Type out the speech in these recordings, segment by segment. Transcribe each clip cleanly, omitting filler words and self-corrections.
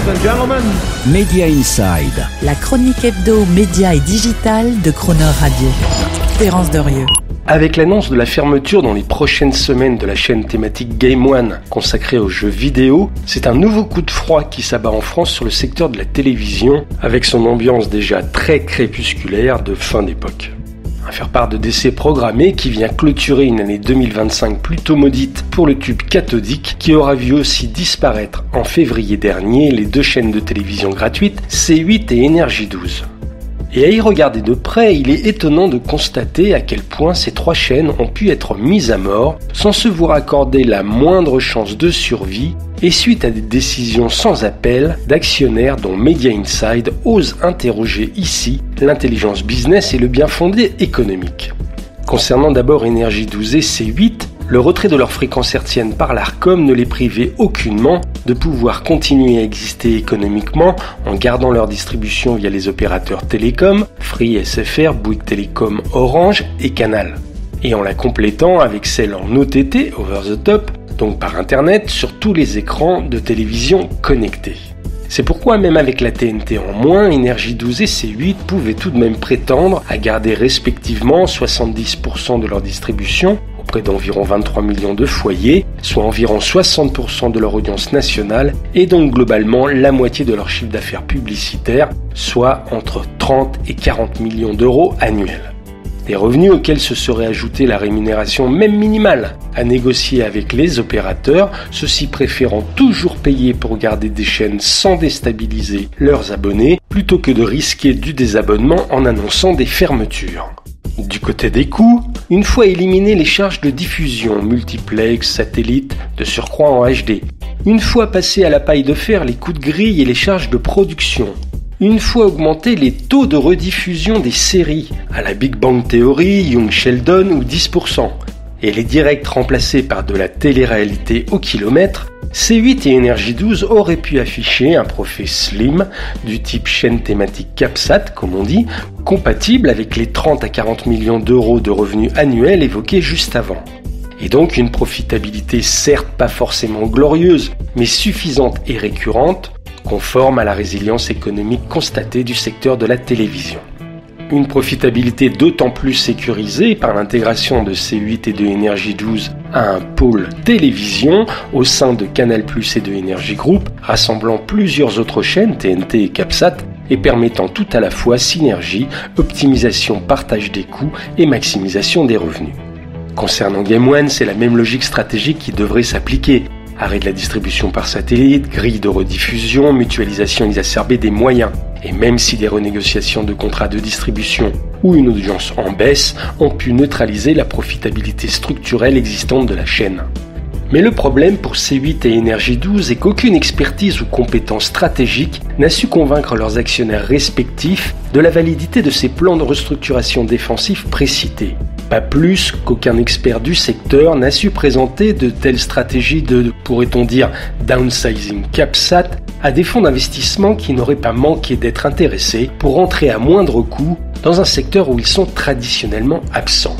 and gentlemen. Media Inside. La chronique hebdo, média et digital de Croner Radio. Terence Derieux. Avec l'annonce de la fermeture dans les prochaines semaines de la chaîne thématique Game One consacrée aux jeux vidéo, c'est un nouveau coup de froid qui s'abat en France sur le secteur de la télévision, avec son ambiance déjà très crépusculaire de fin d'époque. Un faire-part de décès programmé qui vient clôturer une année 2025 plutôt maudite pour le tube cathodique qui aura vu aussi disparaître en février dernier les deux chaînes de télévision gratuites C8 et Énergie 12. Et à y regarder de près, il est étonnant de constater à quel point ces trois chaînes ont pu être mises à mort sans se voir accorder la moindre chance de survie et suite à des décisions sans appel d'actionnaires dont Media Inside ose interroger ici l'intelligence business et le bien fondé économique. Concernant d'abord Énergie 12 et C8, le retrait de leur fréquence hertzienne par l'Arcom ne les privait aucunement de pouvoir continuer à exister économiquement en gardant leur distribution via les opérateurs télécoms, Free, SFR, Bouygues Télécom, Orange et Canal. Et en la complétant avec celle en OTT, over the top, donc par internet, sur tous les écrans de télévision connectés. C'est pourquoi même avec la TNT en moins, Énergie 12 et C8 pouvaient tout de même prétendre à garder respectivement 70% de leur distribution auprès d'environ 23 millions de foyers, soit environ 60% de leur audience nationale et donc globalement la moitié de leur chiffre d'affaires publicitaire, soit entre 30 et 40 millions d'euros annuels. Des revenus auxquels se serait ajoutée la rémunération même minimale à négocier avec les opérateurs, ceux-ci préférant toujours payer pour garder des chaînes sans déstabiliser leurs abonnés, plutôt que de risquer du désabonnement en annonçant des fermetures. Du côté des coûts, une fois éliminées les charges de diffusion, multiplex, satellite, de surcroît en HD, une fois passés à la paille de fer les coûts de grille et les charges de production, une fois augmentés les taux de rediffusion des séries, à la Big Bang Theory, Young Sheldon ou 10%, et les directs remplacés par de la télé-réalité au kilomètre, C8 et Énergie 12 auraient pu afficher un profil slim du type chaîne thématique CapSat, comme on dit, compatible avec les 30 à 40 millions d'euros de revenus annuels évoqués juste avant. Et donc une profitabilité certes pas forcément glorieuse, mais suffisante et récurrente, conforme à la résilience économique constatée du secteur de la télévision. Une profitabilité d'autant plus sécurisée par l'intégration de C8 et de Énergie 12 à un pôle télévision au sein de Canal+ et de Énergie Group, rassemblant plusieurs autres chaînes TNT et CapSat et permettant tout à la fois synergie, optimisation, partage des coûts et maximisation des revenus. Concernant Game One, c'est la même logique stratégique qui devrait s'appliquer. Arrêt de la distribution par satellite, grille de rediffusion, mutualisation exacerbée des moyens. Et même si des renégociations de contrats de distribution ou une audience en baisse ont pu neutraliser la profitabilité structurelle existante de la chaîne. Mais le problème pour C8 et Énergie 12 est qu'aucune expertise ou compétence stratégique n'a su convaincre leurs actionnaires respectifs de la validité de ces plans de restructuration défensifs précités. Pas plus qu'aucun expert du secteur n'a su présenter de telles stratégies de, pourrait-on dire, downsizing CapSat à des fonds d'investissement qui n'auraient pas manqué d'être intéressés pour entrer à moindre coût dans un secteur où ils sont traditionnellement absents.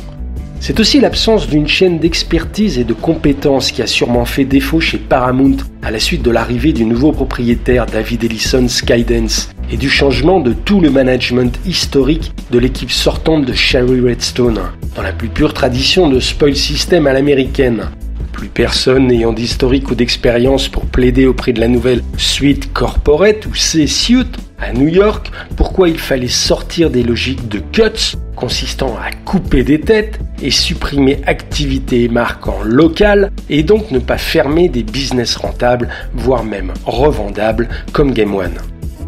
C'est aussi l'absence d'une chaîne d'expertise et de compétences qui a sûrement fait défaut chez Paramount à la suite de l'arrivée du nouveau propriétaire David Ellison Skydance et du changement de tout le management historique de l'équipe sortante de Shari Redstone, dans la plus pure tradition de spoil system à l'américaine. Plus personne n'ayant d'historique ou d'expérience pour plaider auprès de la nouvelle suite corporate ou C-Suite à New York, pourquoi il fallait sortir des logiques de cuts consistant à couper des têtes et supprimer activités et marques en local et donc ne pas fermer des business rentables, voire même revendables comme Game One.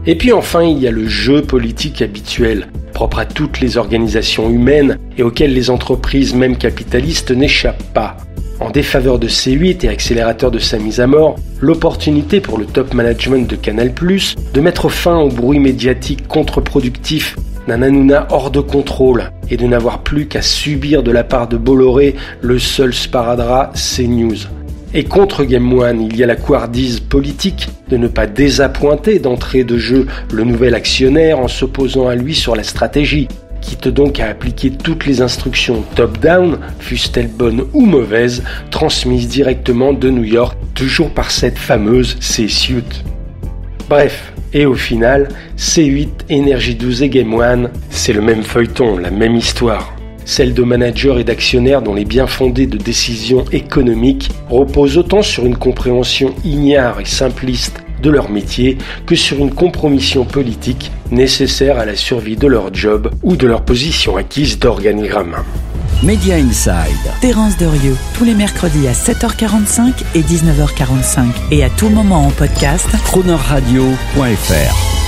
Et puis enfin, il y a le jeu politique habituel, propre à toutes les organisations humaines et auquel les entreprises, même capitalistes, n'échappent pas. En défaveur de C8 et accélérateur de sa mise à mort, l'opportunité pour le top management de Canal+, de mettre fin au bruit médiatique contre-productif d'un Hanouna hors de contrôle et de n'avoir plus qu'à subir de la part de Bolloré le seul sparadrap CNews. Et contre Game One, il y a la couardise politique de ne pas désappointer d'entrée de jeu le nouvel actionnaire en s'opposant à lui sur la stratégie, quitte donc à appliquer toutes les instructions top-down, fussent-elles bonnes ou mauvaises, transmises directement de New York, toujours par cette fameuse C-Suite. Bref, et au final, C8, Energy 12 et Game One, c'est le même feuilleton, la même histoire. Celle de managers et d'actionnaires dont les biens fondés de décisions économiques reposent autant sur une compréhension ignare et simpliste de leur métier que sur une compromission politique nécessaire à la survie de leur job ou de leur position acquise d'organigramme. Media Inside. Terence Derieux, tous les mercredis à 7h45 et 19h45 et à tout moment en podcast. Cronerradio.fr